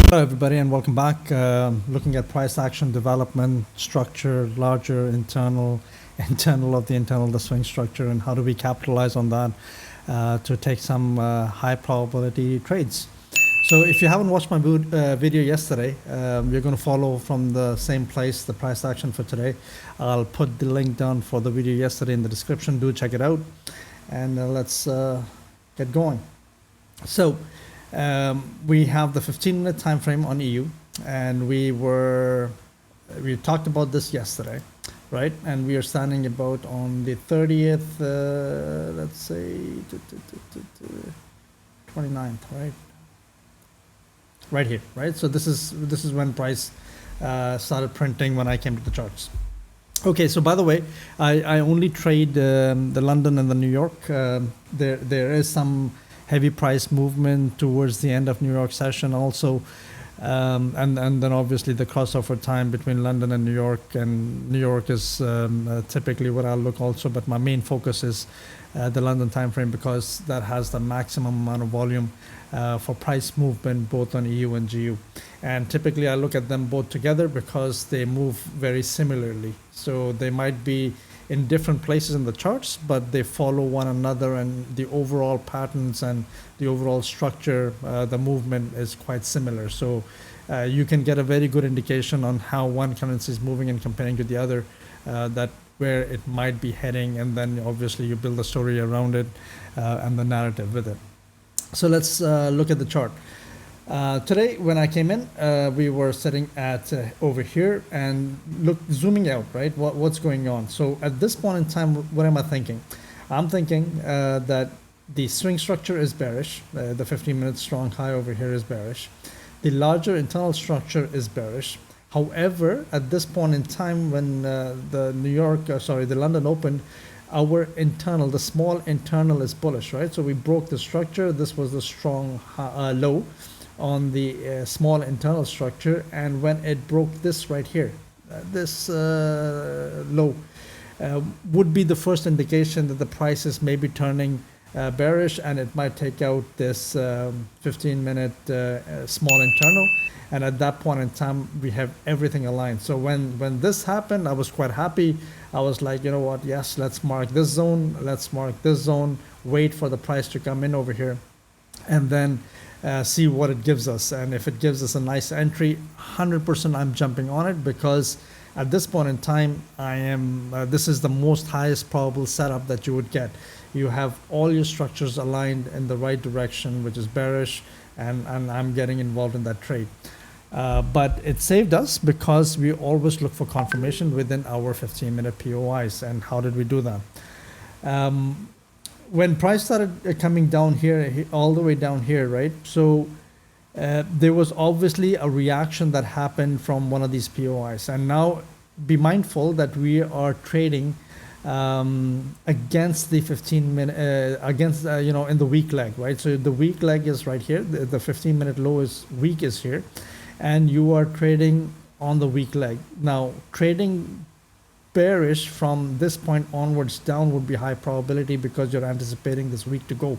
Hello, everybody, and welcome back. Looking at price action development structure, larger internal, internal of the internal, the swing structure, and how do we capitalize on that to take some high probability trades. So, if you haven't watched my video yesterday, you're going to follow from the same place the price action for today. I'll put the link down for the video yesterday in the description. Do check it out, and let's get going. So. We have the 15-minute time frame on EU, and we talked about this yesterday, right? And we are standing about on the 30th, let's say 29th, right? Right here, right? So this is when price started printing when I came to the charts. Okay, so by the way, I only trade the London and the New York. There is some heavy price movement towards the end of New York session also, and then obviously the crossover time between London and New York is typically what I'll look also, but my main focus is the London time frame because that has the maximum amount of volume for price movement both on EU and GU, and typically I look at them both together because they move very similarly, so they might be in different places in the charts, but they follow one another, and the overall patterns and the overall structure, the movement is quite similar. So you can get a very good indication on how one currency is moving and comparing to the other, that where it might be heading, and then obviously you build a story around it and the narrative with it. So let's look at the chart. Today, when I came in, we were sitting at over here and zooming out, right? What's going on? So at this point in time, what am I thinking? I'm thinking that the swing structure is bearish. The 15-minute strong high over here is bearish. The larger internal structure is bearish. However, at this point in time, when the London opened, our internal, the small internal is bullish, right? So we broke the structure. This was the strong low on the small internal structure, and when it broke this right here, this low would be the first indication that the price is maybe turning bearish, and it might take out this 15-minute small internal, and at that point in time we have everything aligned. So when this happened, I was quite happy. I was like, you know what, yes, let's mark this zone, wait for the price to come in over here, and then see what it gives us. And if it gives us a nice entry, 100% I'm jumping on it, because at this point in time, this is the most highest probable setup that you would get. You have all your structures aligned in the right direction, which is bearish, and I'm getting involved in that trade. But it saved us because we always look for confirmation within our 15-minute POIs. And how did we do that? When price started coming down here, all the way down here, right? So there was obviously a reaction that happened from one of these POIs. And now be mindful that we are trading against the 15-minute, in the weak leg, right? So the weak leg is right here. The 15-minute low is weak is here. And you are trading on the weak leg. Now, trading bearish from this point onwards down would be high probability because you're anticipating this week to go.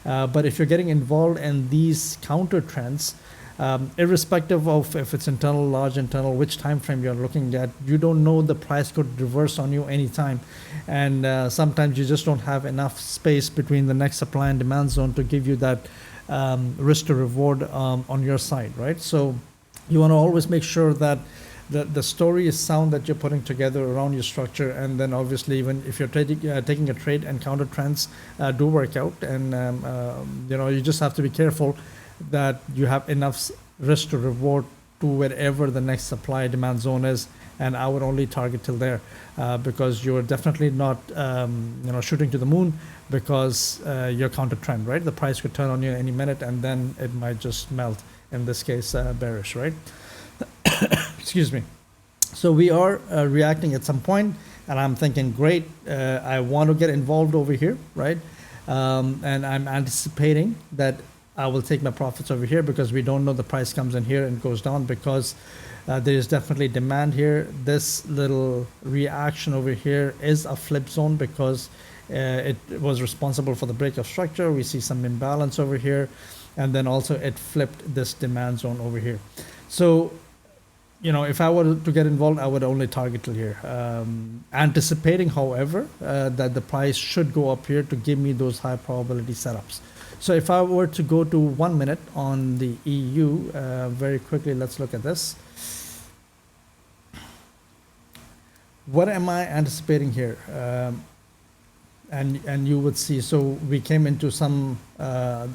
But if you're getting involved in these counter trends, irrespective of if it's internal, large internal, which time frame you're looking at, you don't know, the price could reverse on you anytime. And sometimes you just don't have enough space between the next supply and demand zone to give you that risk to reward on your side, right? So you want to always make sure that the story is sound that you're putting together around your structure, and then obviously even if you're taking a trade and counter trends do work out, and you just have to be careful that you have enough risk to reward to wherever the next supply demand zone is, and I would only target till there because you're definitely not shooting to the moon, because you're counter trend, right? The price could turn on you any minute, and then it might just melt, in this case bearish, right? Excuse me. So we are reacting at some point, and I'm thinking, great, I want to get involved over here, right? And I'm anticipating that I will take my profits over here, because we don't know the price comes in here and goes down, because there is definitely demand here. This little reaction over here is a flip zone, because it was responsible for the break of structure. We see some imbalance over here. and then also it flipped this demand zone over here. So, if I were to get involved, I would only target till here. Anticipating, however, that the price should go up here to give me those high probability setups. So if I were to go to 1 minute on the EU, very quickly, let's look at this. What am I anticipating here? And you would see, so we came into some lower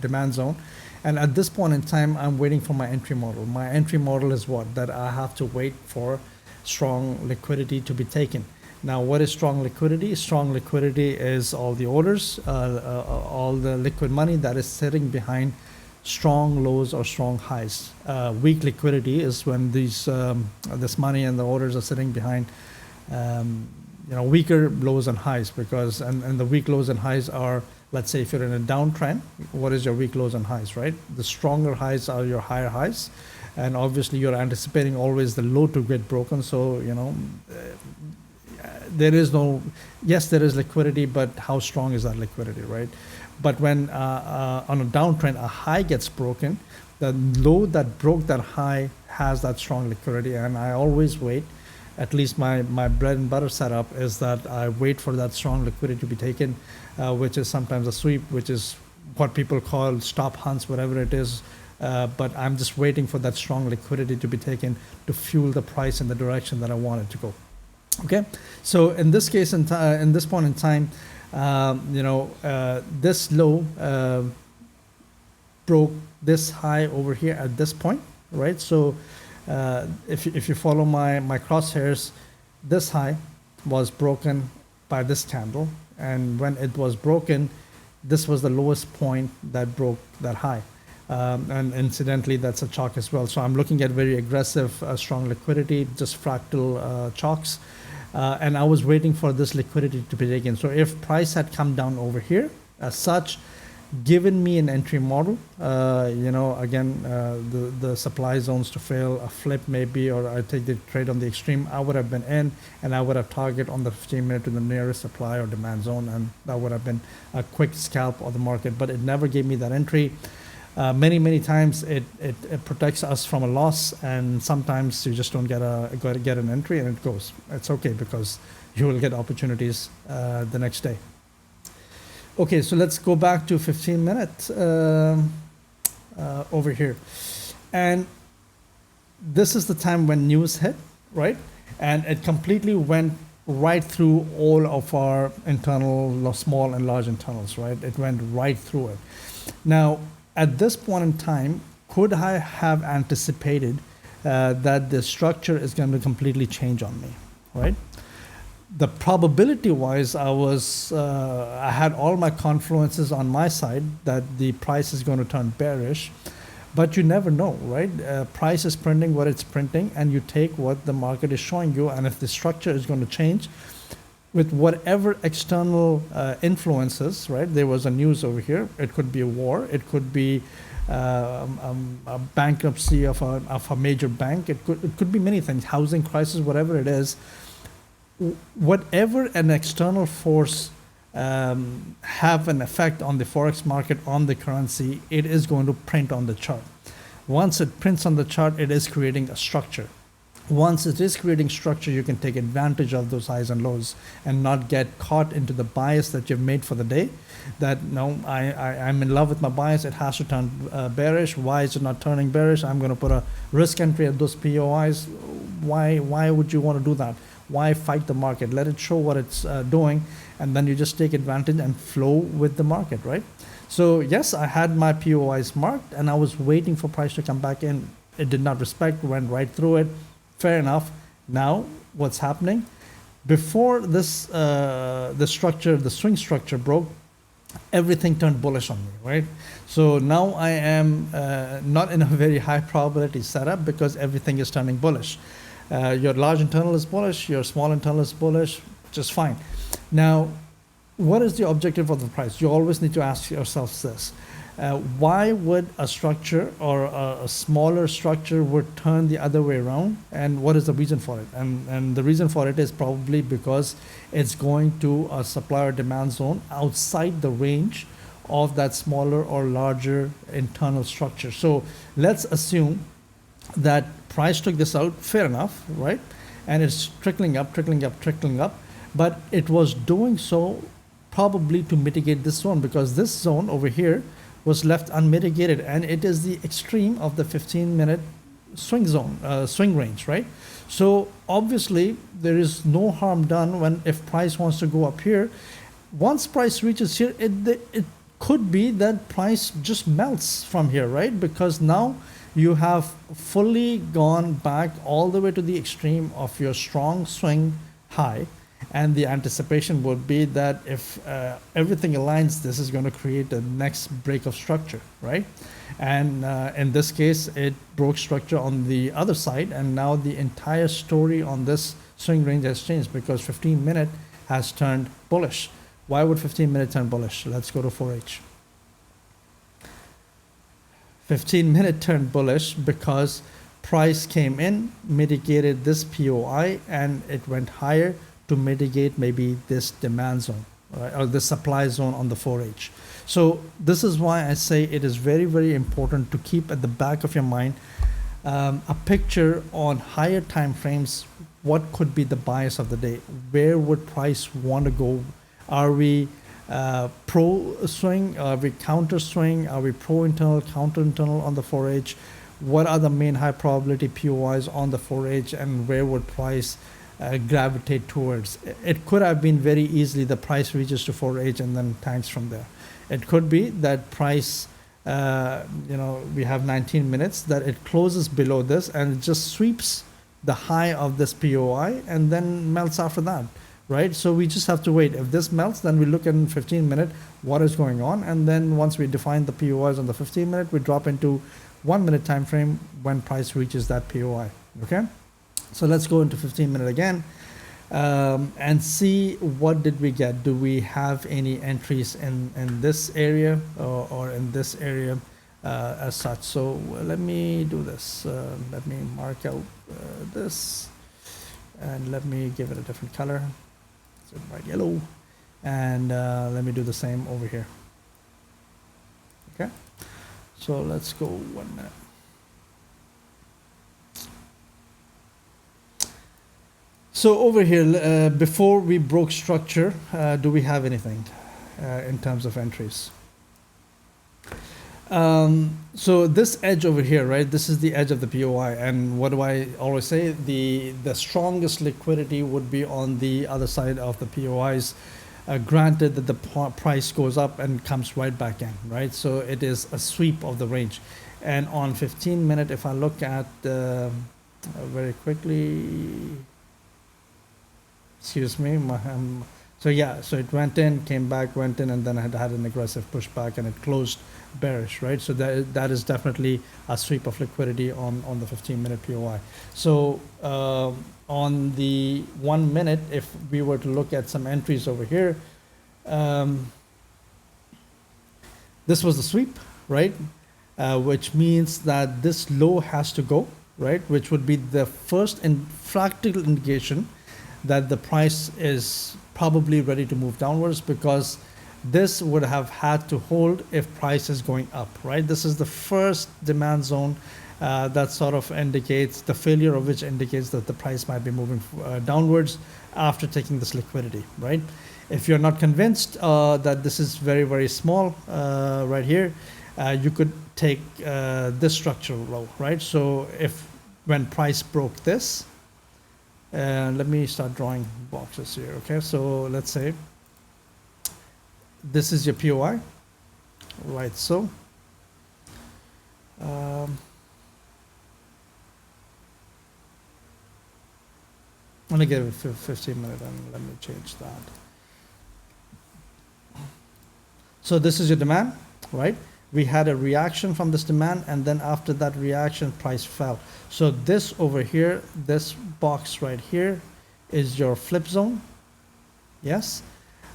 demand zone. And at this point in time, I'm waiting for my entry model. My entry model is what? That I have to wait for strong liquidity to be taken. Now, what is strong liquidity? Strong liquidity is all the orders, all the liquid money that is sitting behind strong lows or strong highs. Weak liquidity is when this money and the orders are sitting behind weaker lows and highs, because and the weak lows and highs are, let's say if you're in a downtrend, what is your weak lows and highs, right? The stronger highs are your higher highs, and obviously you're anticipating always the low to get broken. So there is no, yes, there is liquidity, but how strong is that liquidity, right? But when on a downtrend a high gets broken, the low that broke that high has that strong liquidity, and I always wait. At least my bread and butter setup is that I wait for that strong liquidity to be taken, which is sometimes a sweep, which is what people call stop hunts, whatever it is. But I'm just waiting for that strong liquidity to be taken to fuel the price in the direction that I want it to go. Okay, so in this case, in this point in time, this low broke this high over here at this point, right? So if you follow my crosshairs, this high was broken by this candle, and when it was broken, this was the lowest point that broke that high. And incidentally, that's a chalk as well. So I'm looking at very aggressive, strong liquidity, just fractal chalks. And I was waiting for this liquidity to be taken. So if price had come down over here as such, given me an entry model, again, the supply zones to fail, a flip maybe, or I take the trade on the extreme, I would have been in, and I would have target on the 15-minute to the nearest supply or demand zone, and that would have been a quick scalp of the market. But it never gave me that entry. Many times it protects us from a loss, and sometimes you just don't get an entry, and it goes. It's okay, because you will get opportunities the next day. Okay, so let's go back to 15 minutes over here. And this is the time when news hit, right? And it completely went right through all of our internal, small and large internals, right? It went right through it. Now, at this point in time, could I have anticipated that the structure is going to completely change on me, right? The probability-wise, I had all my confluences on my side that the price is going to turn bearish, but you never know, right? Price is printing what it's printing, and you take what the market is showing you, and if the structure is going to change with whatever external influences, right? There was a news over here. It could be a war. It could be a bankruptcy of a major bank. It could be many things, housing crisis, whatever it is. Whatever an external force have an effect on the forex market, on the currency, it is going to print on the chart. Once it prints on the chart, it is creating a structure. Once it is creating structure, you can take advantage of those highs and lows and not get caught into the bias that you've made for the day. That, no, I'm in love with my bias, it has to turn bearish. Why is it not turning bearish? I'm going to put a risk entry at those POIs. Why would you want to do that? Why fight the market? Let it show what it's doing, and then you just take advantage and flow with the market, right? So yes, I had my POIs marked, and I was waiting for price to come back in. It did not respect, went right through it. Fair enough. Now, what's happening? Before this, the swing structure broke, everything turned bullish on me, right? So now I am not in a very high probability setup because everything is turning bullish. Your large internal is bullish, your small internal is bullish, which is fine. Now, what is the objective of the price? You always need to ask yourself this. Why would a structure or a smaller structure would turn the other way around, and what is the reason for it? And the reason for it is probably because it's going to a supply or demand zone outside the range of that smaller or larger internal structure. So let's assume that price took this out, fair enough, right? And it's trickling up, trickling up, trickling up. But it was doing so probably to mitigate this zone, because this zone over here was left unmitigated, and it is the extreme of the 15-minute swing zone, swing range, right? So obviously there is no harm done when, if price wants to go up here. Once price reaches here, it could be that price just melts from here, right? Because now you have fully gone back all the way to the extreme of your strong swing high, and the anticipation would be that if everything aligns, this is going to create the next break of structure, right? And in this case, it broke structure on the other side, and now the entire story on this swing range has changed, because 15-minute has turned bullish. Why would 15-minute turn bullish? Let's go to 4H. 15-minute turned bullish because price came in, mitigated this POI, and it went higher to mitigate maybe this demand zone, right, or the supply zone on the 4H. So this is why I say it is very, very important to keep at the back of your mind a picture on higher time frames. What could be the bias of the day? Where would price want to go? Are we pro swing? Are we counter swing? Are we pro internal, counter internal on the 4H? What are the main high probability POIs on the 4H, and where would price gravitate towards? It could have been very easily the price reaches to 4H and then tanks from there. It could be that price, we have 19 minutes, that it closes below this and it just sweeps the high of this POI and then melts after that, right? So we just have to wait. If this melts, then we look in 15-minute, what is going on? And then once we define the POIs on the 15-minute, we drop into 1-minute time frame when price reaches that POI, okay? So let's go into 15-minute again and see what did we get. Do we have any entries in this area or in this area as such? So let me do this. Let me mark out this, and let me give it a different color. So bright yellow, and let me do the same over here. Okay, so let's go 1 minute. So over here, before we broke structure, do we have anything in terms of entries? So this edge over here, right? This is the edge of the POI, and what do I always say? The strongest liquidity would be on the other side of the POIs, granted that the price goes up and comes right back in, right? So it is a sweep of the range. And on 15-minute, if I look at very quickly, excuse me, so yeah, so it went in, came back, went in, and then it had an aggressive pushback, and it closed bearish, right? So that is definitely a sweep of liquidity on the 15-minute POI. So on the 1 minute, if we were to look at some entries over here, this was the sweep, right? Which means that this low has to go, right? Which would be the first practical indication that the price is probably ready to move downwards, because this would have had to hold if price is going up, right? This is the first demand zone that sort of indicates, the failure of which indicates that the price might be moving downwards after taking this liquidity, right? If you're not convinced that this is very, very small right here, you could take this structural low, right? So if when price broke this, let me start drawing boxes here, okay? So let's say this is your POI, right? So I'm gonna give it 15 minutes and let me change that. So this is your demand, right? We had a reaction from this demand, and then after that reaction, price fell. So this over here, this box right here is your flip zone, yes?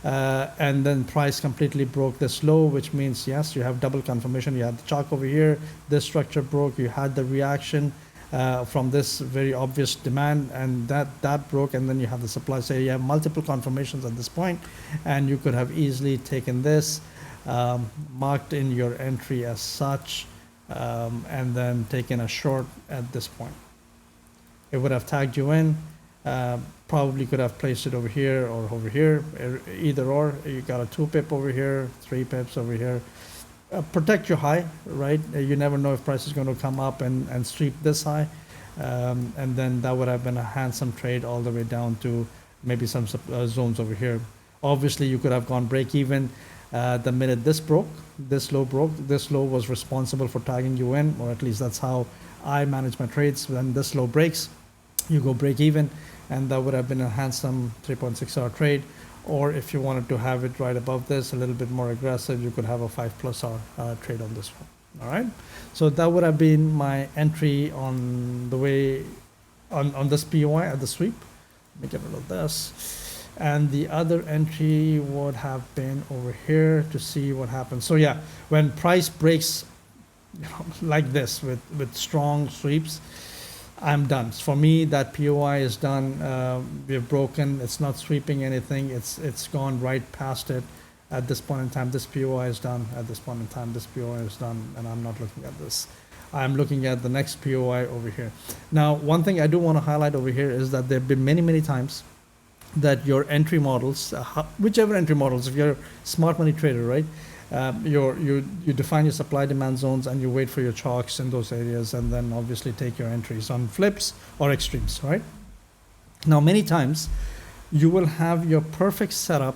And then price completely broke this low, which means, yes, you have double confirmation. You had the chalk over here, this structure broke, you had the reaction from this very obvious demand, and that broke, and then you have the supply. So you have multiple confirmations at this point, and you could have easily taken this. marked in your entry as such, and then taken a short at this point. It would have tagged you in, probably could have placed it over here or over here, either or. You got a 2 pip over here, 3 pips over here. Protect your high, right? You never know if price is going to come up and sweep this high. And then that would have been a handsome trade all the way down to maybe some zones over here. Obviously, you could have gone break even the minute this broke, this low broke. This low was responsible for tagging you in, or at least that's how I manage my trades. When this low breaks, you go break even, and that would have been a handsome 3.6 hour trade. Or if you wanted to have it right above this, a little bit more aggressive, you could have a 5+ hour trade on this one. All right. So that would have been my entry on the way on this POI at the sweep. Let me get rid of this. And the other entry would have been over here to see what happens. So yeah, when price breaks, like this with strong sweeps, I'm done. For me, that POI is done. We've broken. It's not sweeping anything. It's gone right past it. At this point in time, this POI is done. At this point in time, this POI is done, and I'm not looking at this. I'm looking at the next POI over here. Now, one thing I do want to highlight over here is that there have been many, many times that your entry models, whichever entry models, if you're a smart money trader, right, you define your supply demand zones and you wait for your chalks in those areas, and then obviously take your entries on flips or extremes, right? Now, many times you will have your perfect setup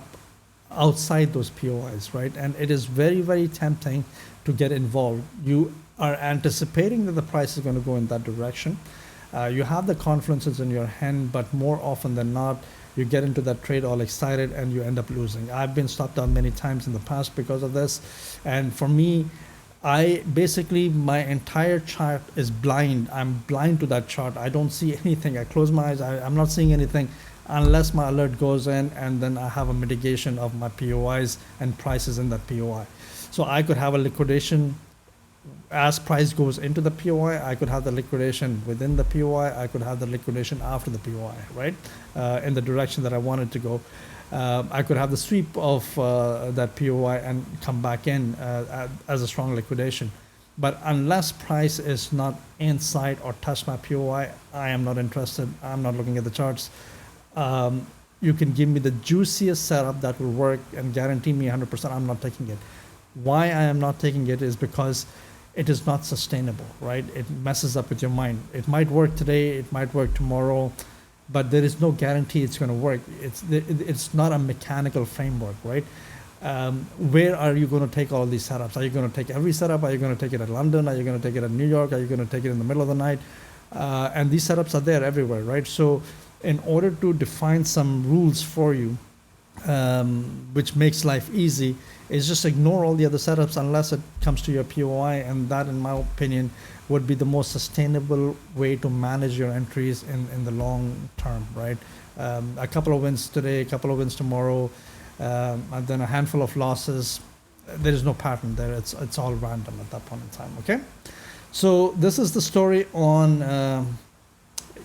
outside those POIs, right? And it is very, very tempting to get involved. You are anticipating that the price is going to go in that direction. You have the confluences in your hand, but more often than not, you get into that trade all excited and you end up losing. I've been stopped out many times in the past because of this. And for me, my entire chart is blind. I'm blind to that chart. I don't see anything. I close my eyes. I'm not seeing anything unless my alert goes in, and then I have a mitigation of my POIs and prices in that POI. So I could have a liquidation as price goes into the POI. I could have the liquidation within the POI. I could have the liquidation after the POI, right? In the direction that I wanted to go. I could have the sweep of that POI and come back in as a strong liquidation. But unless price is not inside or touch my POI, I am not interested. I'm not looking at the charts. You can give me the juiciest setup that will work and guarantee me 100%. I'm not taking it. Why I am not taking it is because it is not sustainable, right? It messes up with your mind. It might work today, it might work tomorrow, but there is no guarantee it's going to work. It's not a mechanical framework, right? Where are you going to take all these setups? Are you going to take every setup? Are you going to take it at London? Are you going to take it at New York? Are you going to take it in the middle of the night? And these setups are there everywhere, right? So in order to define some rules for you, which makes life easy, is just ignore all the other setups unless it comes to your POI, and that, in my opinion, would be the most sustainable way to manage your entries in the long term, right? A couple of wins today, a couple of wins tomorrow, and then a handful of losses. There is no pattern there. It's all random at that point in time, okay? So this is the story on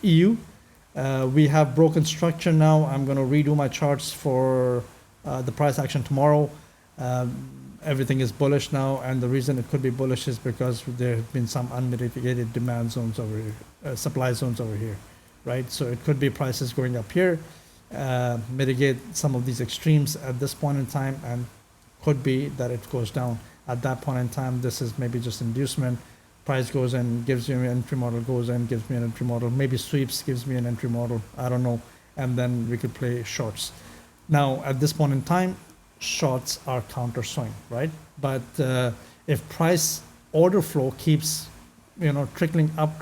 EU. We have broken structure now. I'm going to redo my charts for the price action tomorrow. Everything is bullish now, and the reason it could be bullish is because there have been some unmitigated demand zones over here, supply zones over here, right? So it could be prices going up here, mitigate some of these extremes at this point in time, and could be that it goes down. At that point in time, this is maybe just inducement. Price goes in, gives you an entry model, goes in, gives me an entry model, maybe sweeps, gives me an entry model, I don't know, and then we could play shorts. Now, at this point in time, shorts are counter swing, right? But if price order flow keeps, trickling up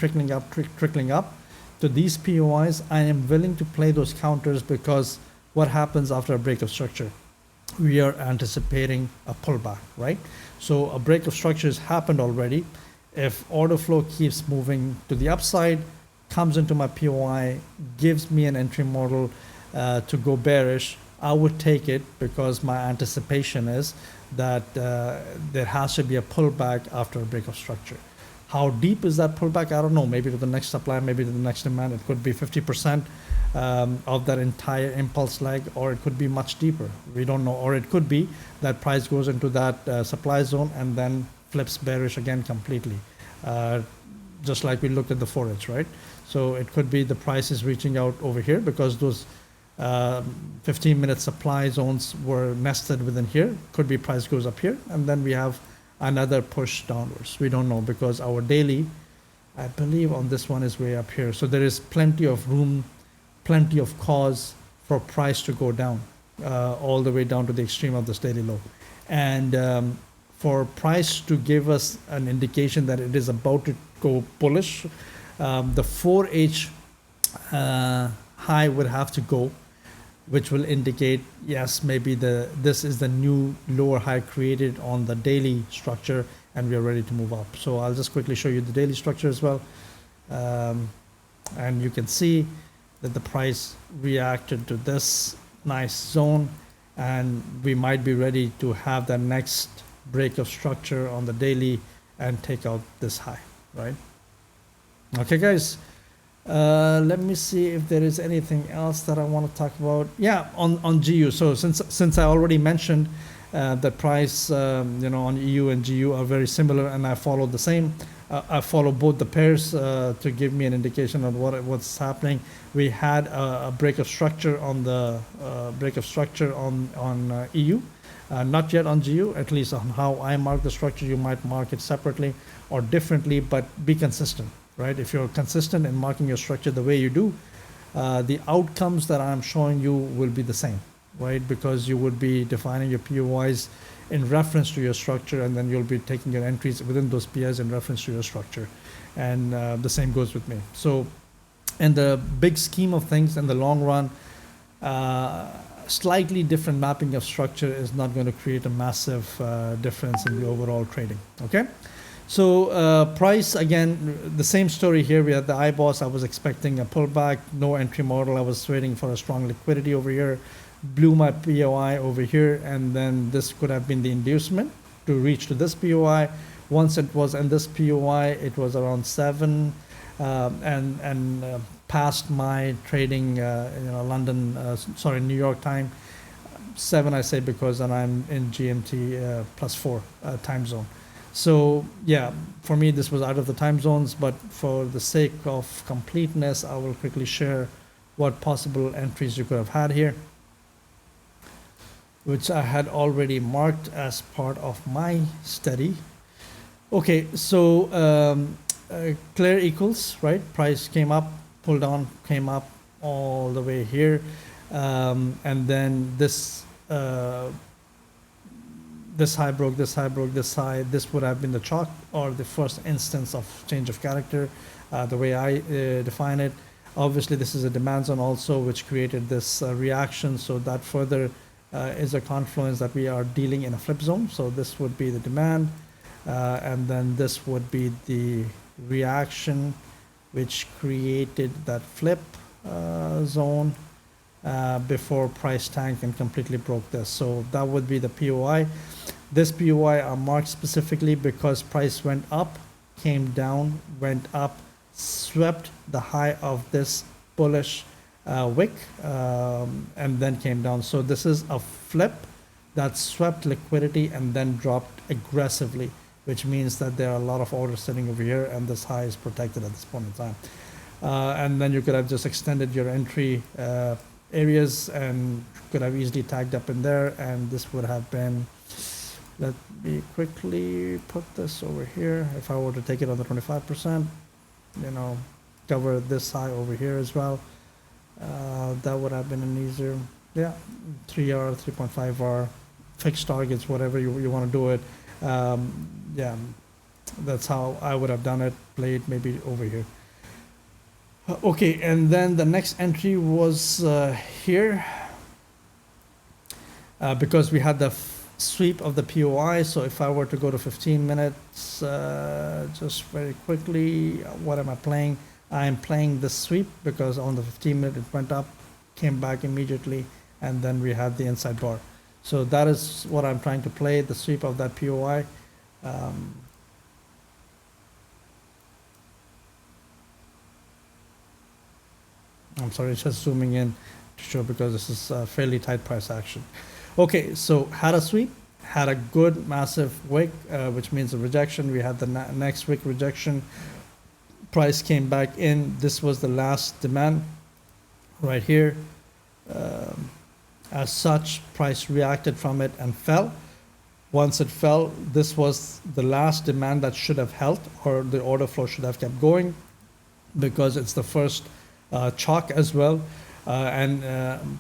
to these POIs, I am willing to play those counters, because what happens after a break of structure? We are anticipating a pullback, right? So a break of structure has happened already. If order flow keeps moving to the upside, comes into my POI, gives me an entry model to go bearish, I would take it, because my anticipation is that there has to be a pullback after a break of structure. How deep is that pullback? I don't know. Maybe to the next supply, maybe to the next demand. It could be 50% of that entire impulse leg, or it could be much deeper. We don't know. Or it could be that price goes into that supply zone and then flips bearish again completely. Just like we looked at the Forex, right? So it could be the price is reaching out over here because those 15-minute supply zones were nested within here. Could be price goes up here, and then we have another push downwards. We don't know because our daily, I believe on this one is way up here. So there is plenty of room, plenty of cause for price to go down, all the way down to the extreme of this daily low. And for price to give us an indication that it is about to go bullish, the 4H high would have to go, which will indicate, yes, maybe this is the new lower high created on the daily structure and we are ready to move up. So I'll just quickly show you the daily structure as well. And you can see that the price reacted to this nice zone, and we might be ready to have the next break of structure on the daily and take out this high, right? Okay, guys. Let me see if there is anything else that I want to talk about. Yeah, on GU. So since I already mentioned that price, on EU and GU are very similar, and I follow the same. I follow both the pairs to give me an indication of what's happening. We had a break of structure on the on EU, not yet on GU. At least on how I mark the structure, you might mark it separately or differently, but be consistent. Right? If you're consistent in marking your structure the way you do, the outcomes that I'm showing you will be the same, right? Because you would be defining your POIs in reference to your structure, and then you'll be taking your entries within those POIs in reference to your structure. And the same goes with me. So in the big scheme of things, in the long run, slightly different mapping of structure is not going to create a massive difference in the overall trading, okay? So price, again, the same story here. We had the IBOS. I was expecting a pullback, no entry model. I was waiting for a strong liquidity over here, blew my POI over here, and then this could have been the inducement to reach to this POI. Once it was in this POI, it was around 7 and past my trading, New York time. 7, I say, because then I'm in GMT +4 time zone. So yeah, for me, this was out of the time zones, but for the sake of completeness, I will quickly share what possible entries you could have had here, which I had already marked as part of my study. Okay, so clear equals, right? Price came up, pulled down, came up all the way here. And then this high broke, this high broke, this high. This would have been the chalk or the first instance of change of character, the way I define it. Obviously, this is a demand zone also, which created this reaction. So that further is a confluence that we are dealing in a flip zone. So this would be the demand, and then this would be the reaction, which created that flip zone before price tanked and completely broke this. So that would be the POI. This POI are marked specifically because price went up, came down, went up, swept the high of this bullish wick, and then came down. So this is a flip that swept liquidity and then dropped aggressively, which means that there are a lot of orders sitting over here, and this high is protected at this point in time. And then you could have just extended your entry areas and could have easily tagged up in there, and this would have been, let me quickly put this over here. If I were to take it on the 25%, cover this high over here as well, that would have been an easier, 3R, 3.5R, fixed targets, whatever you want to do it. That's how I would have done it, played maybe over here. Okay, and then the next entry was here, because we had the sweep of the POI. So if I were to go to 15 minutes, just very quickly, what am I playing? I'm playing the sweep because on the 15-minute it went up, came back immediately, and then we had the inside bar. So that is what I'm trying to play, the sweep of that POI. I'm sorry, just zooming in to show because this is a fairly tight price action. Okay, so had a sweep, had a good massive wick, which means a rejection. We had the next wick rejection. Price came back in. This was the last demand right here. As such, price reacted from it and fell. Once it fell, this was the last demand that should have held, or the order flow should have kept going, because it's the first chalk as well. And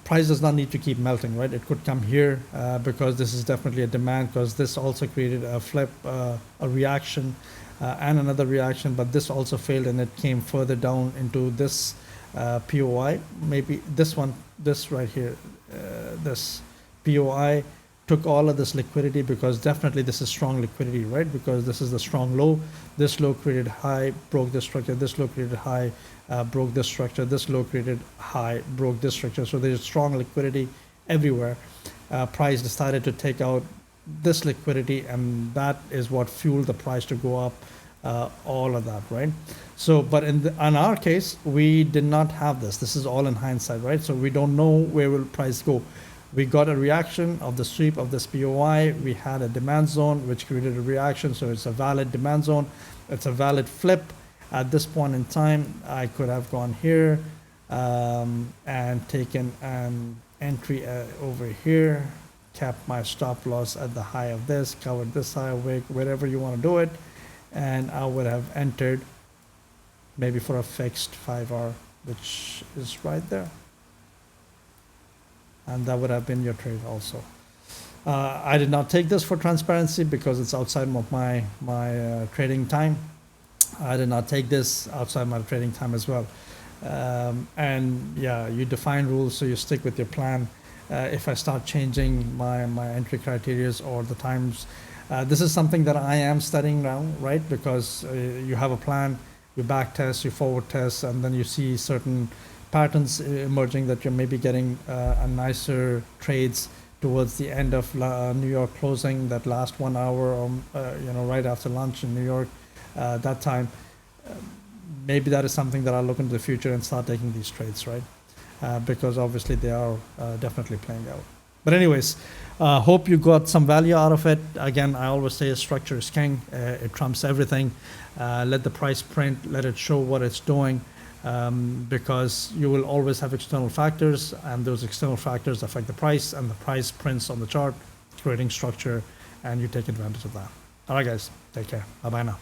price does not need to keep melting, right? It could come here because this is definitely a demand, because this also created a flip, a reaction, and another reaction, but this also failed and it came further down into this POI. Maybe this one, this right here, this POI took all of this liquidity, because definitely this is strong liquidity, right? Because this is the strong low. This low created high, broke this structure. This low created high, broke this structure. This low created high, broke this structure. So there's strong liquidity everywhere. Price decided to take out this liquidity, and that is what fueled the price to go up. All of that, right? So, but in our case, we did not have this. This is all in hindsight, right? So we don't know where will price go. We got a reaction of the sweep of this POI. We had a demand zone which created a reaction, so it's a valid demand zone. It's a valid flip. At this point in time, I could have gone here and taken an entry over here, kept my stop loss at the high of this, covered this high, wick, wherever you want to do it, and I would have entered maybe for a fixed 5R, which is right there. And that would have been your trade also. I did not take this for transparency because it's outside of my trading time. I did not take this outside my trading time as well. And yeah, you define rules, so you stick with your plan. If I start changing my entry criterias or the times, this is something that I am studying now, right? Because you have a plan, you back test, you forward test, and then you see certain patterns emerging that you're maybe getting a nicer trades towards the end of New York closing, that last 1 hour, or right after lunch in New York, that time. Maybe that is something that I'll look into the future and start taking these trades, right? Because obviously they are definitely playing out. But anyways, hope you got some value out of it. Again, I always say structure is king. It trumps everything. Let the price print, let it show what it's doing. Because you will always have external factors, and those external factors affect the price, and the price prints on the chart, creating structure, and you take advantage of that. All right, guys, take care. Bye-bye now.